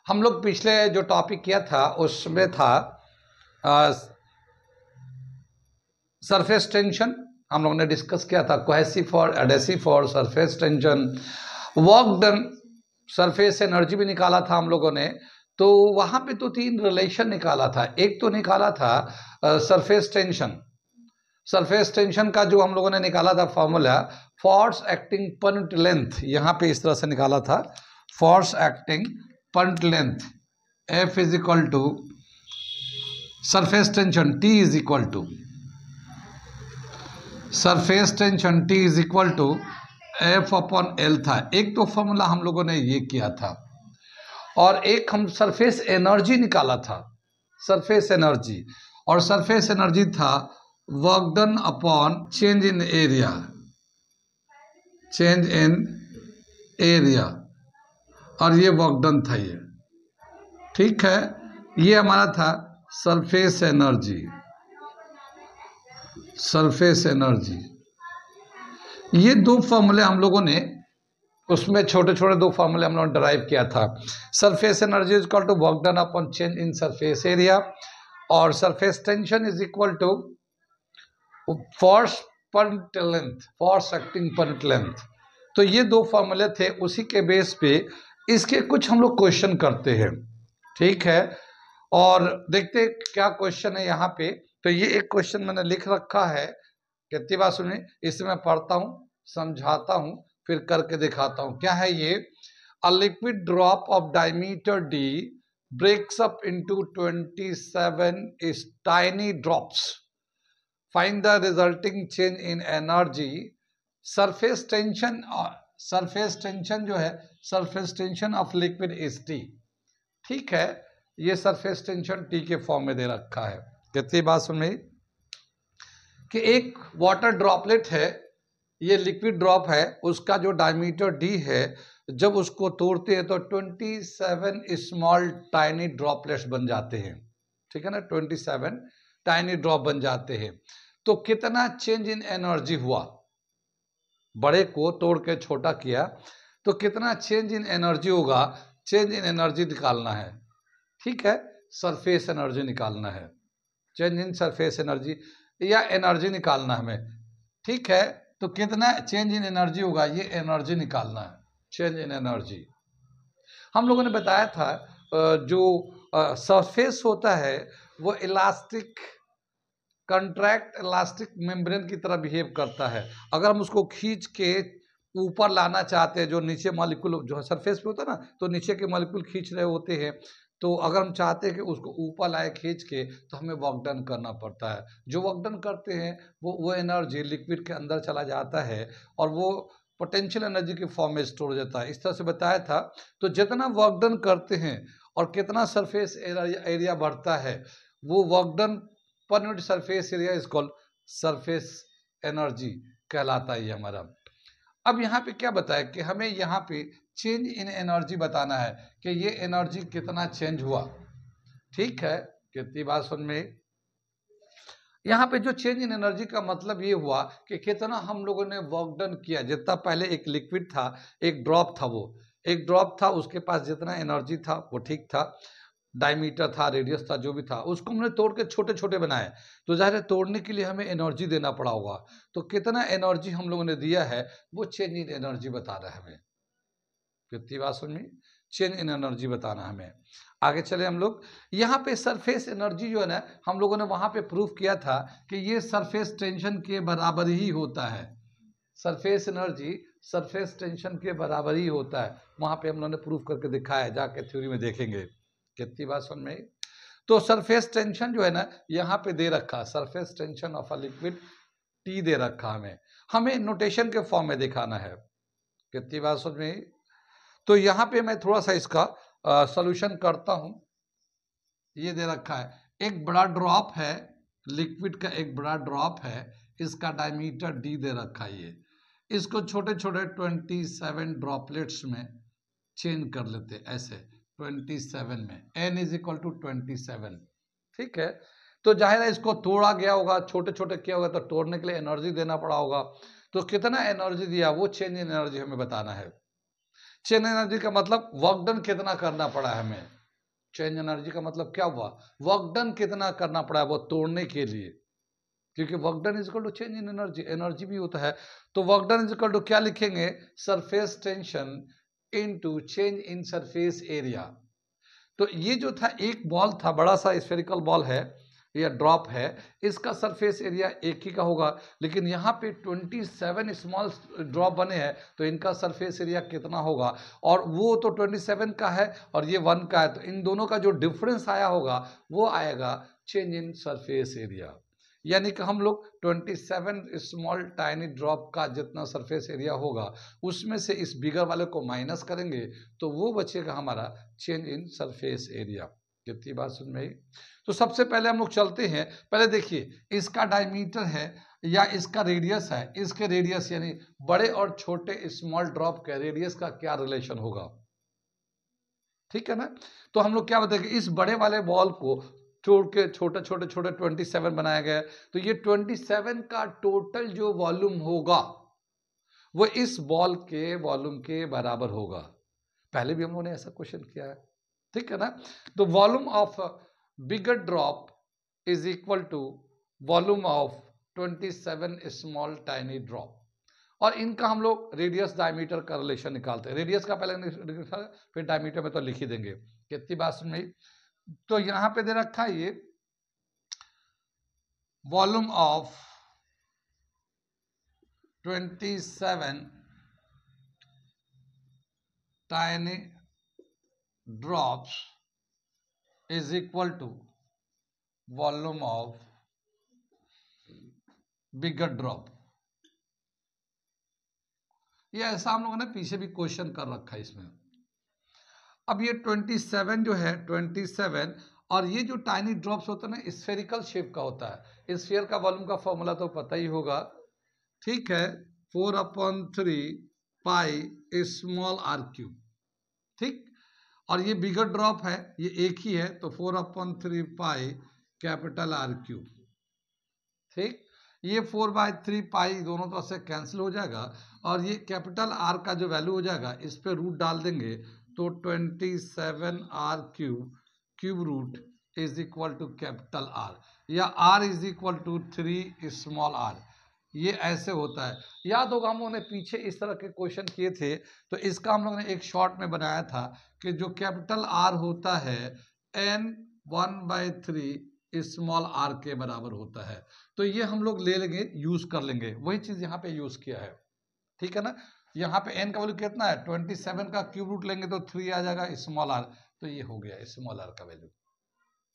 हम लोग पिछले जो टॉपिक किया था उसमें था सरफेस टेंशन। हम लोगों ने डिस्कस किया था कोहेसिव और एडेसिव और surface tension, work done, surface energy भी निकाला था हम लोगों ने। तो वहां पे तो तीन रिलेशन निकाला था। एक तो निकाला था सरफेस टेंशन। सरफेस टेंशन का जो हम लोगों ने निकाला था formula, force acting per unit length, यहां पे इस तरह से निकाला था, force acting per unit length F is equal to surface tension T is equal to surface tension T is equal to F upon L था। एक तो फॉर्मूला हम लोगों ने ये किया था, और एक हम सरफेस एनर्जी निकाला था, सरफेस एनर्जी। और सरफेस एनर्जी था work done upon change in area, change in area, और ये वर्क डन था ये। ठीक है, ये हमारा था सरफेस एनर्जी, सरफेस एनर्जी। ये दो फॉर्मूले हम लोगों ने उसमें छोटे छोटे दो फॉर्मूले हम लोगों ने डराइव किया था। Surface energy is equal to work done upon change in surface area, और surface tension is equal to force per length, force acting per length. तो ये दो फॉर्मूले थे, उसी के बेस पे इसके कुछ हम लोग क्वेश्चन करते हैं। ठीक है, और देखते क्या क्वेश्चन है यहाँ पे। तो ये एक क्वेश्चन मैंने लिख रखा है, कितनी बात सुनी, इसे मैं पढ़ता हूँ, समझाता हूँ, फिर करके दिखाता हूँ। क्या है ये? A liquid drop of diameter D breaks up into 27 is tiny drops, find the resulting change in energy. Surface tension, surface tension जो है, surface tension of liquid is T. ठीक है, ये सरफेस टेंशन टी के form में दे रखा है। कितनी बात सुन में कि एक वाटर ड्रॉपलेट है, ये लिक्विड ड्रॉप है, उसका जो डायमीटर डी है, जब उसको तोड़ते हैं तो 27 स्मॉल टाइनी ड्रॉपलेट्स बन जाते हैं। ठीक है ना, 27 टाइनी ड्रॉप बन जाते हैं। तो कितना चेंज इन एनर्जी हुआ? बड़े को तोड़ के छोटा किया तो कितना चेंज इन एनर्जी होगा? चेंज इन एनर्जी निकालना है। ठीक है, सरफेस एनर्जी निकालना है, चेंज इन सरफेस एनर्जी या एनर्जी निकालना हमें। ठीक है, तो कितना चेंज इन एनर्जी होगा, ये एनर्जी निकालना है, चेंज इन एनर्जी। हम लोगों ने बताया था जो सरफेस होता है वो इलास्टिक, कंट्रैक्ट इलास्टिक मेम्ब्रेन की तरह बिहेव करता है। अगर हम उसको खींच के ऊपर लाना चाहते हैं, जो नीचे मॉलिक्यूल जो सरफेस पे होता है ना, तो नीचे के मॉलिक्यूल खींच रहे होते हैं, तो अगर हम चाहते हैं कि उसको ऊपर लाए खींच के, तो हमें वर्क डन करना पड़ता है। जो वर्क डन करते हैं वो एनर्जी लिक्विड के अंदर चला जाता है और वो पोटेंशियल एनर्जी के फॉर्म में स्टोर हो जाता है। इस तरह से बताया था। तो जितना वर्क डन करते हैं और कितना सरफेस एरिया बढ़ता है, वो work done per unit surface area is called surface energy कहलाता है ये हमारा। अब यहाँ पे क्या बताया कि हमें यहाँ पे चेंज इन एनर्जी बताना है कि ये एनर्जी कितना चेंज हुआ। ठीक है, कितनी बात सुन में। यहाँ पे जो चेंज इन एनर्जी का मतलब ये हुआ कि कितना हम लोगों ने वर्क डन किया। जितना पहले एक लिक्विड था, एक ड्रॉप था, वो एक ड्रॉप था, उसके पास जितना एनर्जी था वो ठीक था, डायमीटर था, रेडियस था, जो भी था, उसको हमने तोड़ के छोटे छोटे बनाए। तो जाहिर है तोड़ने के लिए हमें एनर्जी देना पड़ा होगा। तो कितना एनर्जी हम लोगों ने दिया है, वो चेंज इन एनर्जी बता रहा है हमें। कितनी बात सुनिए, चेंज इन एनर्जी बताना हमें। आगे चले हम लोग। यहाँ पे सरफेस एनर्जी जो है ना, हम लोगों ने वहां पे प्रूफ किया था कि ये सरफेस टेंशन के बराबर ही होता है। सरफेस एनर्जी सरफेस टेंशन के बराबर ही होता है। वहां पे हम लोगों ने प्रूफ करके दिखाया है, जाके थ्योरी में देखेंगे। कितनी बात सुन में। तो सरफेस टेंशन जो है ना, यहाँ पे दे रखा, surface tension of a liquid T दे रखा हमें नोटेशन के फॉर्म में दिखाना है। कितनी बात सुन में। तो यहाँ पे मैं थोड़ा सा इसका सॉल्यूशन करता हूं। ये दे रखा है, एक बड़ा ड्रॉप है लिक्विड का, एक बड़ा ड्रॉप है, इसका डायमीटर डी दे रखा है। ये इसको छोटे छोटे 27 ड्रॉपलेट्स में चेंज कर लेते हैं, ऐसे 27 में, n इज इक्वल टू 27। ठीक है, तो जाहिर है इसको तोड़ा गया होगा, छोटे छोटे किया होगा, तो तोड़ने के लिए एनर्जी देना पड़ा होगा। तो कितना एनर्जी दिया, वो चेंज इन एनर्जी हमें बताना है। चेंज एनर्जी का मतलब वर्क डन कितना करना पड़ा है हमें, चेंज एनर्जी का मतलब क्या हुआ, वर्क डन कितना करना पड़ा है वो तोड़ने के लिए, क्योंकि work done is equal to change in energy, energy भी होता है। तो work done is equal to क्या लिखेंगे, surface tension into change in surface area. तो ये जो था एक बॉल था, बड़ा सा स्फेरिकल बॉल है या ड्रॉप है, इसका सरफेस एरिया एक ही का होगा, लेकिन यहाँ पे 27 स्मॉल ड्रॉप बने हैं, तो इनका सरफेस एरिया कितना होगा, और वो तो 27 का है और ये 1 का है, तो इन दोनों का जो डिफरेंस आया होगा वो आएगा चेंज इन सरफेस एरिया। यानी कि हम लोग 27 स्मॉल टाइनी ड्रॉप का जितना सरफेस एरिया होगा उसमें से इस बिगर वाले को माइनस करेंगे तो वो बचेगा हमारा चेंज इन सरफेस एरिया। कितनी बात सुन में आई? तो सबसे पहले हम लोग चलते हैं, पहले देखिए इसका डायमीटर है या इसका रेडियस है, इसके रेडियस यानी बड़े और छोटे स्मॉल ड्रॉप के रेडियस का क्या रिलेशन होगा, ठीक है ना। तो हम लोग क्या बताएंगे, इस बड़े वाले बॉल को छोड़ के छोटे छोटे छोटे 27 बनाया गया, तो ये 27 का टोटल जो वॉल्यूम होगा वो इस बॉल के वॉल्यूम के बराबर होगा। पहले भी हम लोगों ने ऐसा क्वेश्चन किया है, ठीक है ना। तो volume of bigger drop is equal to volume of 27 small tiny drop, और इनका हम लोग रेडियस डायमीटर का रिलेशन निकालते हैं। रेडियस का पहले फिर डायमीटर में तो लिख ही देंगे। कितनी बात सुन में? तो यहां पे दे रखा है ये volume of 27 tiny drops is equal to volume of bigger drop. ये ऐसा हम लोगों ने पीछे भी क्वेश्चन कर रखा है इसमें। अब ये 27 जो है 27, और ये जो टाइनी ड्रॉप्स होता है ना स्फेरिकल शेप का होता है, स्फीयर का वॉल्यूम का फॉर्मूला तो पता ही होगा, ठीक है, 4/3 पाई स्मॉल आर क्यूब, ठीक। और ये बिगर ड्रॉप है, ये एक ही है, तो 4/3 पाई कैपिटल आर क्यूब, ठीक। ये 4/3 पाई दोनों तरफ से कैंसिल हो जाएगा, और ये कैपिटल आर का जो वैल्यू हो जाएगा इस पे रूट डाल देंगे तो 27 R cube cube root is equal to capital R, या R is equal to 3 small R. ये ऐसे होता है, याद होगा हम लोगों ने पीछे इस तरह के क्वेश्चन किए थे, तो इसका हम लोगों ने एक शॉर्ट में बनाया था कि जो कैपिटल आर होता है n 1/3 स्मॉल आर के बराबर होता है, तो ये हम लोग ले लेंगे, यूज कर लेंगे, वही चीज यहाँ पे यूज किया है, ठीक है ना। यहाँ पे n का वैल्यू कितना है 27 का क्यूब रूट लेंगे तो 3 आ जाएगा स्मॉल आर, तो ये हो गया स्मॉल आर का वैल्यू,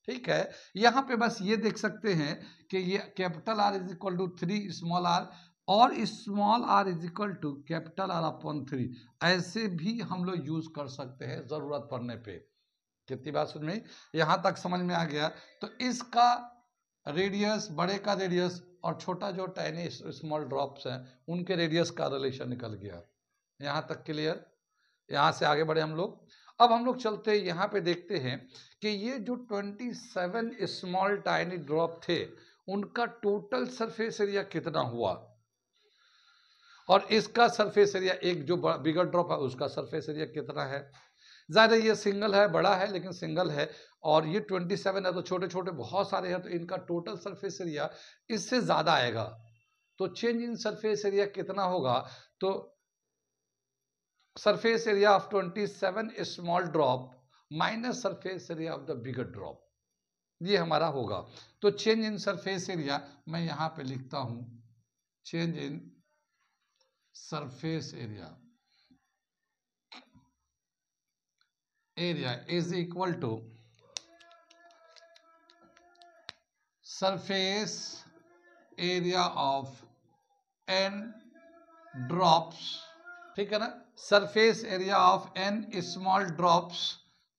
ठीक है। यहाँ पे बस ये देख सकते हैं कि ये capital R is equal to 3 small R, और small R is equal to capital R upon 3, ऐसे भी हम लोग यूज कर सकते हैं जरूरत पड़ने पे। कितनी बात सुन में, यहां तक समझ में आ गया। तो इसका रेडियस, बड़े का रेडियस और छोटा जो टाइनी स्मॉल ड्रॉप्स हैं उनके रेडियस का रिलेशन निकल गया। यहां तक क्लियर? यहां से आगे बढ़े हम लोग। अब हम लोग चलते हैं यहाँ पे, देखते हैं कि ये जो 27 स्मॉल टाइनी ड्रॉप थे उनका टोटल सरफेस एरिया कितना हुआ, और इसका सरफेस एरिया एक जो बिगर ड्रॉप है उसका सरफेस एरिया कितना है। ज़्यादा ये सिंगल है, बड़ा है लेकिन सिंगल है, और ये 27 है तो छोटे छोटे बहुत सारे हैं, तो इनका टोटल सरफेस एरिया इससे ज़्यादा आएगा। तो चेंज इन सरफेस एरिया कितना होगा, तो surface area of 27 small drop minus surface area of the bigger drop, ये हमारा होगा। तो चेंज इन सरफेस एरिया मैं यहां पे लिखता हूं, change in surface area is equal to surface area of n drops, ठीक है ना, surface area of n small drops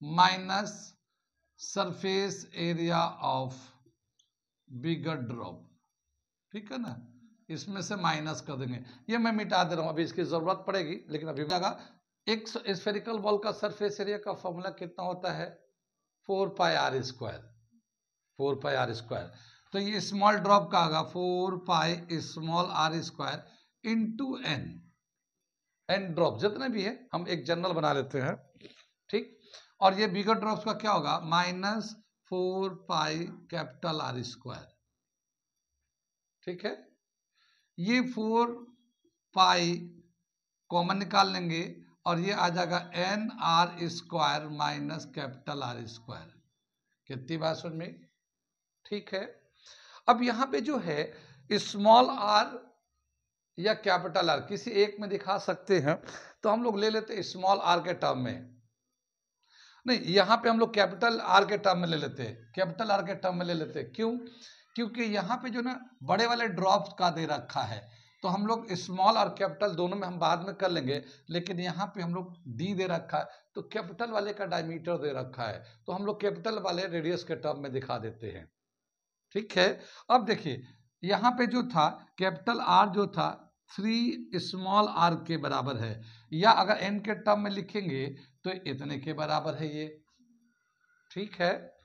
minus surface area of bigger drop, ठीक है ना, इसमें से माइनस कर देंगे। ये मैं मिटा दे रहा हूं, अभी इसकी जरूरत पड़ेगी लेकिन अभी लगा। एक स्फेरिकल बॉल का सरफेस एरिया का फॉर्मूला कितना होता है 4πr², 4πr²। तो ये स्मॉल ड्रॉप का होगा 4π small r² into n, N drop जितने भी है हम एक जनरल बना लेते हैं, ठीक। और ये बिगर ड्रॉप्स का क्या होगा, -4 पाई कैपिटल आर स्क्वायर, ठीक है। ये 4 पाई कॉमन निकाल लेंगे और ये आ जाएगा N R square minus capital R square. कितनी बात समझ में, ठीक है। अब यहाँ पे जो है स्मॉल आर या कैपिटल आर किसी एक में दिखा सकते हैं, तो हम लोग ले लेते हैं स्मॉल आर के टर्म में, नहीं यहाँ पे हम लोग कैपिटल आर के टर्म में ले लेते हैं, कैपिटल आर के टर्म में ले लेते हैं। क्यों, क्योंकि यहाँ पे जो ना बड़े वाले ड्रॉप्स का दे रखा है, तो हम लोग स्मॉल और कैपिटल दोनों में हम बाद में कर लेंगे, लेकिन यहाँ पे हम लोग डी दे रखा है, तो कैपिटल वाले का डायमीटर दे रखा है, तो हम लोग कैपिटल वाले रेडियस के टर्म में दिखा देते हैं, ठीक है। अब देखिए यहाँ पे जो था कैपिटल आर जो था 3 स्मॉल आर के बराबर है, या अगर एन के टर्म में लिखेंगे तो इतने के बराबर है ये, ठीक है।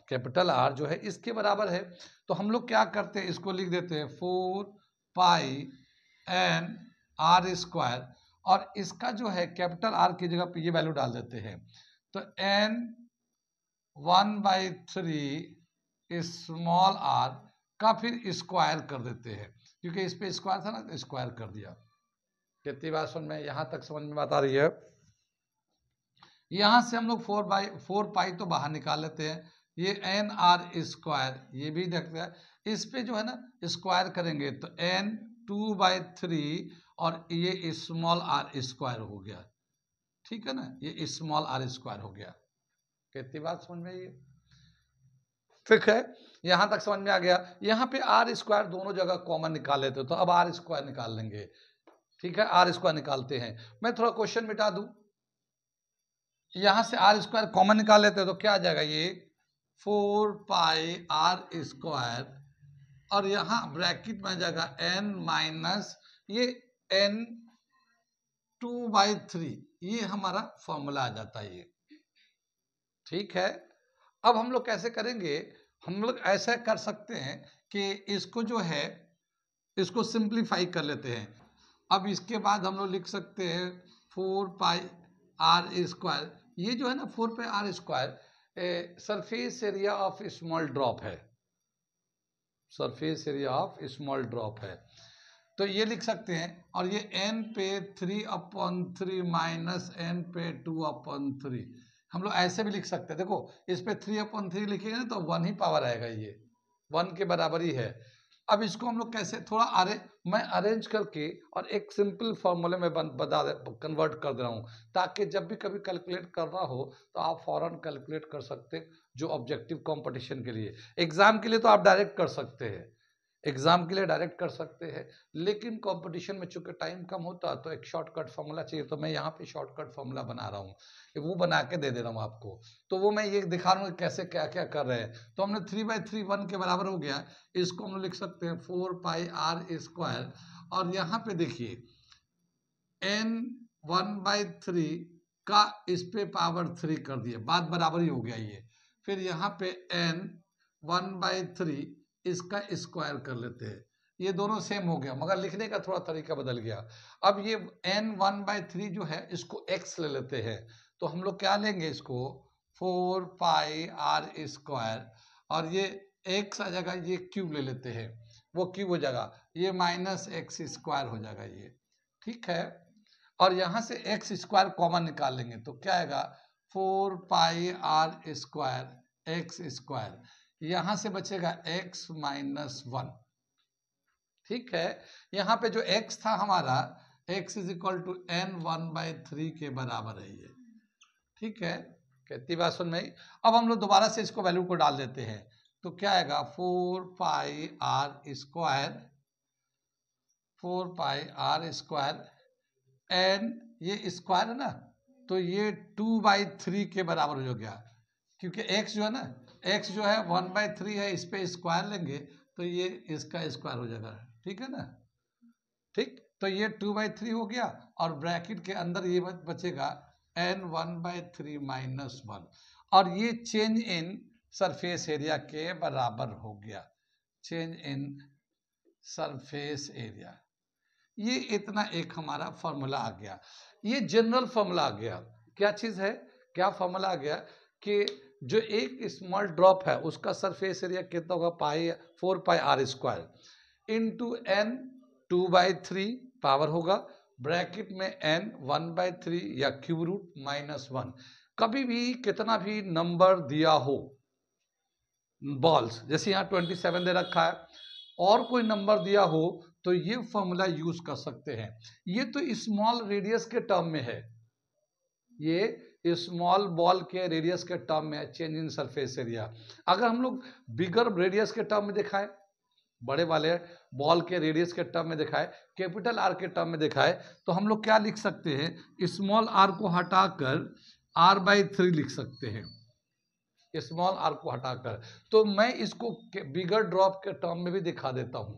कैपिटल आर जो है इसके बराबर है, तो हम लोग क्या करते हैं, इसको लिख देते हैं 4 पाई एन आर स्क्वायर, और इसका जो है कैपिटल आर की जगह पे ये वैल्यू डाल देते हैं, तो एन 1/3 स्मॉल आर का फिर स्क्वायर कर देते हैं, क्योंकि इस पे स्क्वायर था ना, तो स्क्वायर कर दिया। कितनी बात समझ में, यहां तक समझ में बात आ रही है। यहां से हम लोग 4 पाई तो बाहर निकाल लेते हैं, ये एन आर स्क्वायर ये भी देखते हैं, इस पे जो है ना स्क्वायर करेंगे तो एन 2/3 और ये स्मॉल आर स्क्वायर हो गया, ठीक है ना, ये स्मॉल आर स्क्वायर हो गया। कितनी बात समझ में आई, ठीक है, यहां तक समझ में आ गया। यहाँ पे आर स्क्वायर दोनों जगह कॉमन निकाल लेते, तो अब आर स्क्वायर निकाल लेंगे, ठीक है, आर स्क्वायर निकालते हैं। मैं थोड़ा क्वेश्चन मिटा दूं, यहां से आर स्क्वायर कॉमन निकाल लेते हैं तो क्या आ जाएगा, ये 4 पाई आर स्क्वायर, और यहां ब्रैकेट में आ जाएगा एन माइनस ये एन 2/3, ये हमारा फॉर्मूला आ जाता है ये, ठीक है। अब हम लोग कैसे करेंगे, हम लोग ऐसा कर सकते हैं कि इसको जो है इसको सिंप्लीफाई कर लेते हैं। अब इसके बाद हम लोग लिख सकते हैं 4 पाई आर स्क्वायर, ये जो है ना 4 pi R square surface area of small drop है, surface area of small drop है, तो ये लिख सकते हैं। और ये n पे 3/3 माइनस n पे 2/3, हम लोग ऐसे भी लिख सकते हैं। देखो इस पे 3/3 लिखेंगे ना तो 1 ही पावर आएगा, ये 1 के बराबर ही है। अब इसको हम लोग कैसे थोड़ा मैं अरेंज करके और एक सिंपल फॉर्मूले में कन्वर्ट कर दे रहा हूँ, ताकि जब भी कभी कैलकुलेट करना हो तो आप फौरन कैलकुलेट कर सकते, जो ऑब्जेक्टिव कंपटीशन के लिए, एग्जाम के लिए तो आप डायरेक्ट कर सकते हैं, एग्जाम के लिए डायरेक्ट कर सकते हैं, लेकिन कंपटीशन में चूंकि टाइम कम होता है तो एक शॉर्टकट फॉर्मूला चाहिए, तो मैं यहाँ पे शॉर्टकट फॉर्मूला बना रहा हूँ, वो बना के दे रहा हूँ आपको, तो वो मैं ये दिखा रहा हूँ कैसे क्या क्या कर रहे हैं। तो हमने 3/3 1 के बराबर हो गया, इसको हम लोग लिख सकते हैं 4 पाई आर स्क्वायर, और यहाँ पे देखिए n 1/3 का इस पे पावर 3 कर दिए, बात बराबर ही हो गया ये। फिर यहाँ पे n 1/3 इसका स्क्वायर कर लेते हैं, ये दोनों सेम हो गया, मगर लिखने का थोड़ा तरीका बदल गया। अब ये n 1/3 जो है इसको x ले लेते हैं, तो हम लोग क्या लेंगे, इसको 4 पाई आर स्क्वायर, और ये x आ जाएगा, ये क्यूब ले लेते हैं, वो क्यूब हो जाएगा, ये -x स्क्वायर हो जाएगा ये, ठीक है। और यहां से x स्क्वायर कॉमन निकाल लेंगे तो क्या आएगा, 4 pi R square x square, यहां से बचेगा x - 1, ठीक है। यहाँ पे जो x था हमारा x = n 1/3 के बराबर है ये, ठीक है। कितनी बात सुन में। अब हम लोग दोबारा से इसको वैल्यू को डाल देते हैं, तो क्या आएगा 4 pi R square, 4 pi R square N, ये स्क्वायर है ना, तो ये 2/3 के बराबर हो गया, क्योंकि x जो है ना, x जो है 1/3 है, इस पे स्क्वायर लेंगे तो ये इसका स्क्वायर हो जाएगा, ठीक है ना, ठीक। तो ये 2/3 हो गया, और ब्रैकेट के अंदर ये बचेगा n 1/3 - 1, और ये चेंज इन सरफेस एरिया के बराबर हो गया, चेंज इन सरफेस एरिया। ये इतना एक हमारा फॉर्मूला आ गया। ये जनरल फॉर्मूला आ गया। क्या चीज है, क्या फॉर्मूला आ गया कि जो एक स्मॉल ड्रॉप है उसका सरफेस एरिया कितना होगा, pi 4 pi R square into N 2/3 power होगा, ब्रैकेट में एन 1/3 या क्यूब रूट -1। कभी भी कितना भी नंबर दिया हो बॉल्स, जैसे यहाँ 27 दे रखा है और कोई नंबर दिया हो तो ये फॉर्मूला यूज कर सकते हैं। ये तो स्मॉल रेडियस के टर्म में है, ये स्मॉल बॉल के रेडियस के टर्म में चेंज इन सरफेस एरिया। अगर हम लोग बिगर रेडियस के टर्म में दिखाए, बड़े वाले बॉल के रेडियस के टर्म में दिखाए, कैपिटल आर के टर्म में दिखाए, तो हम लोग क्या लिख सकते हैं, स्मॉल आर को हटाकर r/3 लिख सकते हैं, स्मॉल आर को हटाकर। तो मैं इसको बिगर ड्रॉप के टर्म में भी दिखा देता हूं,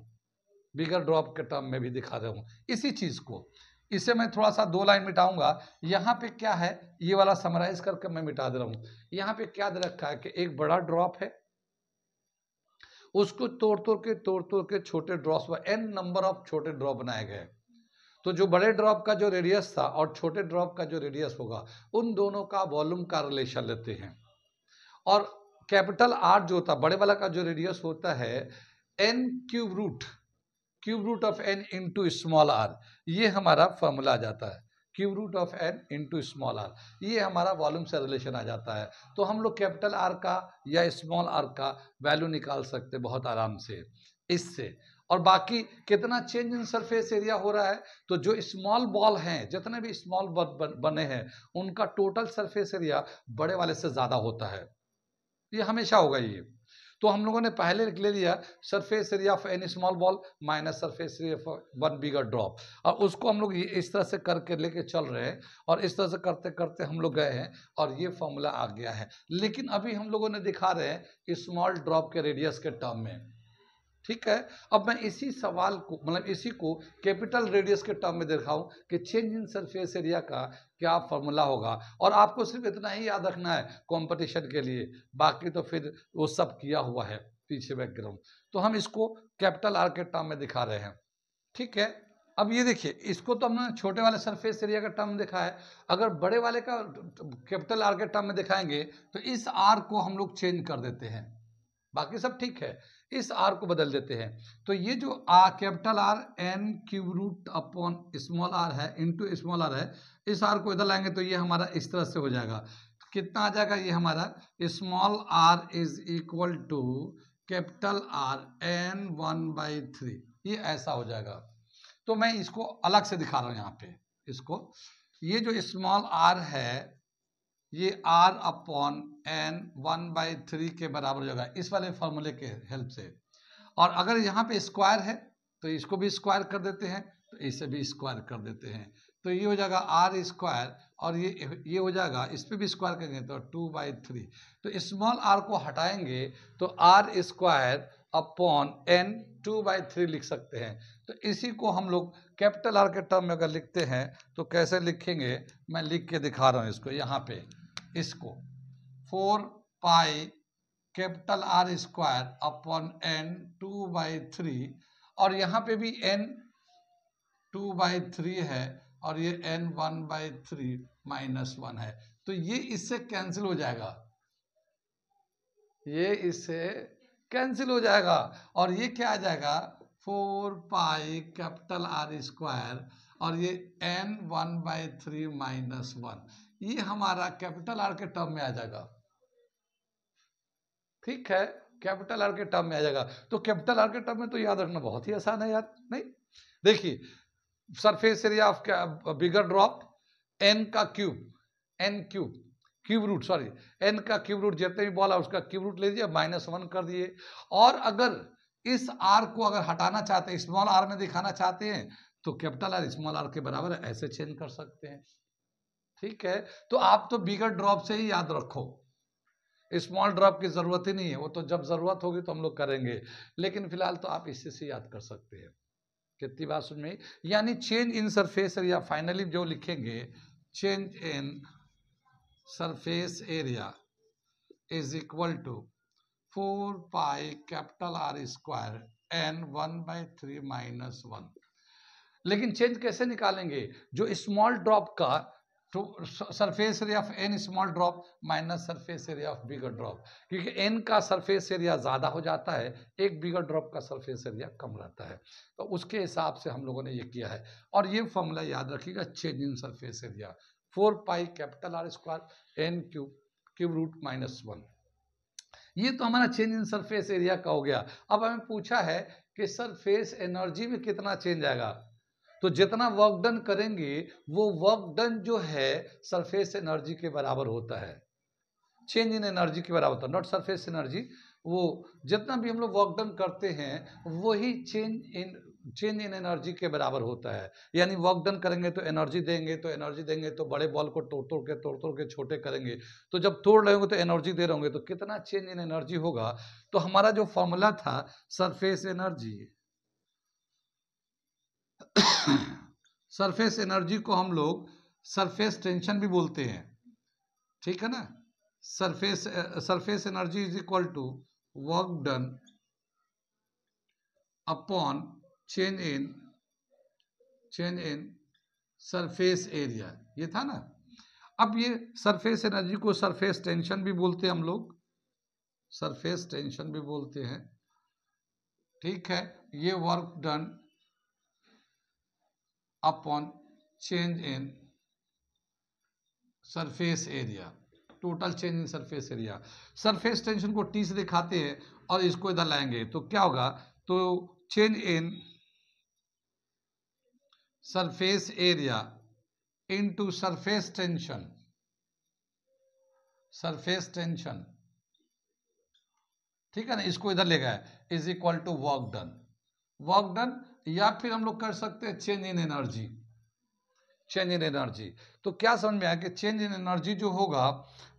बिगर ड्रॉप के टर्म में भी दिखा देता हूं इसी चीज को। इसे मैं थोड़ा सा 2 लाइन मिटाऊंगा। यहाँ पे क्या है, ये वाला समराइज करके मैं मिटा दे रहा हूं। यहाँ पे क्या दे रखा है कि एक बड़ा ड्रॉप है, उसको तोड़ के छोटे ड्रॉप्स, एन नंबर ऑफ छोटे ड्रॉप बनाए गए। तो जो बड़े ड्रॉप का जो रेडियस था और छोटे ड्रॉप का जो रेडियस होगा, उन दोनों का वॉल्यूम का रिलेशन लेते हैं। और कैपिटल आर जो होता है, बड़े वाला का जो रेडियस होता है, N cube root of N into small R, ये हमारा फॉर्मूला आ जाता है, cube root of N into small R, ये हमारा वॉल्यूम से रिलेशन आ जाता है। तो हम लोग कैपिटल आर का या स्मॉल आर का वैल्यू निकाल सकते बहुत आराम से इससे। और बाकी कितना चेंज इन सरफेस एरिया हो रहा है, तो जो स्मॉल बॉल हैं, जितने भी स्मॉल बने हैं, उनका टोटल सरफेस एरिया बड़े वाले से ज्यादा होता है, ये हमेशा होगा ये। तो हम लोगों ने पहले ले लिया surface area of any small ball minus surface area of one bigger drop, और उसको हम लोग इस तरह से करके लेके चल रहे हैं, और इस तरह से करते करते हम लोग गए हैं और ये फॉर्मूला आ गया है। लेकिन अभी हम लोगों ने दिखा रहे हैं स्मॉल ड्रॉप के रेडियस के टर्म में, ठीक है। अब मैं इसी सवाल को, मतलब इसी को कैपिटल रेडियस के टर्म में दिखाऊं कि चेंज इन सरफेस एरिया का क्या फॉर्मूला होगा। और आपको सिर्फ इतना ही याद रखना है कंपटीशन के लिए, बाकी तो फिर वो सब किया हुआ है पीछे बैकग्राउंड। तो हम इसको कैपिटल आर के टर्म में दिखा रहे हैं, ठीक है। अब ये देखिए, इसको तो हमने छोटे वाले सरफेस एरिया का टर्म दिखा है, अगर बड़े वाले का कैपिटल आर के टर्म में दिखाएंगे तो इस आर को हम लोग चेंज कर देते हैं, बाकी सब ठीक है, इस आर को बदल देते हैं। तो ये जो capital R N cube root upon small R है इंटू स्मॉल आर है, इस आर को इधर लाएंगे तो ये हमारा इस तरह से हो जाएगा। कितना आ जाएगा, ये हमारा small R is equal to capital R N 1/3, ये ऐसा हो जाएगा। तो मैं इसको अलग से दिखा रहा हूं यहाँ पे इसको, ये जो स्मॉल आर है ये r अपॉन एन 1/3 के बराबर हो जाएगा इस वाले फॉर्मूले के हेल्प से। और अगर यहाँ पे स्क्वायर है तो इसको भी स्क्वायर कर देते हैं, तो इसे भी स्क्वायर कर देते हैं, तो ये हो जाएगा r स्क्वायर, और ये हो जाएगा, इस पे भी स्क्वायर करेंगे तो 2/3। तो स्मॉल r को हटाएंगे तो r स्क्वायर अपॉन n 2/3 लिख सकते हैं। तो इसी को हम लोग कैपिटल आर के टर्म में अगर लिखते हैं तो कैसे लिखेंगे, मैं लिख के दिखा रहा हूँ इसको यहाँ पे, इसको 4 pi capital R square upon n 2/3, और यहाँ पे भी n 2/3 है और ये n 1/3 -1 है, तो ये इससे कैंसिल हो जाएगा, ये इससे कैंसिल हो जाएगा, और ये क्या आ जाएगा 4 पाई कैपिटल आर स्क्वायर और ये n 1/3 -1, ये हमारा कैपिटल आर के टर्म में आ जाएगा, ठीक है, कैपिटल आर के टर्म में आ जाएगा। तो कैपिटल आर के टर्म में तो याद रखना बहुत ही आसान है यार, नहीं। देखिए surface area of bigger drop N का cube, N cube root, sorry N का क्यूब रूट, जितने भी बॉल है उसका क्यूब रूट ले लीजिए, -1 कर दिए। और अगर इस आर को अगर हटाना चाहते हैं, स्मॉल आर में दिखाना चाहते हैं, तो कैपिटल आर स्मॉल आर के बराबर है, ऐसे चेंज कर सकते हैं, ठीक है। तो आप तो बिगर ड्रॉप से ही याद रखो, स्मॉल ड्रॉप की जरूरत ही नहीं है, वो तो जब जरूरत होगी तो हम लोग करेंगे, लेकिन फिलहाल तो आप इससे से याद कर सकते हैं। कितनी बात सुन में, यानी change in surface area, finally जो लिखेंगे change in surface area is equal to 4 pi capital R square n 1/3 -1। लेकिन चेंज कैसे निकालेंगे? जो स्मॉल ड्रॉप का तो surface area of n small drop minus surface area of bigger drop, क्योंकि n का सरफेस एरिया ज़्यादा हो जाता है, एक बिगर ड्रॉप का सरफेस एरिया कम रहता है, तो उसके हिसाब से हम लोगों ने ये किया है। और ये फॉर्मूला याद रखिएगा, change in surface area 4 pi capital R square N cube root -1। ये तो हमारा चेंज इन सरफेस एरिया का हो गया। अब हमें पूछा है कि सरफेस एनर्जी में कितना चेंज आएगा, तो जितना वर्क डन करेंगे वो वर्क डन जो है सरफेस एनर्जी के बराबर होता है, चेंज इन एनर्जी के बराबर होता है, नॉट सरफेस एनर्जी। वो जितना भी हम लोग वर्क डन करते हैं वही चेंज इन एनर्जी के बराबर होता है। यानी वर्क डन करेंगे तो एनर्जी देंगे तो बड़े बॉल को तोड़ के छोटे करेंगे, तो जब तोड़ रहे होंगे तो एनर्जी दे रहे होंगे, तो कितना चेंज इन एनर्जी होगा। तो हमारा जो फॉर्मूला था सरफेस एनर्जी सरफेस एनर्जी को हम लोग सरफेस टेंशन भी बोलते हैं, ठीक है ना। Surface energy is equal to work done upon change in surface area, ये था ना। अब ये सरफेस एनर्जी को सरफेस टेंशन भी बोलते हैं हम लोग, सरफेस टेंशन भी बोलते हैं, ठीक है। ये work done upon change in surface area, total change in surface area. Surface tension को टी से दिखाते हैं और इसको इधर लाएंगे तो क्या होगा, तो change in surface area into surface tension, ठीक है ना, इसको इधर ले गए, is equal to work done, या फिर हम लोग कर सकते हैं चेंज इन एनर्जी। तो क्या समझ में आया कि चेंज इन एनर्जी जो होगा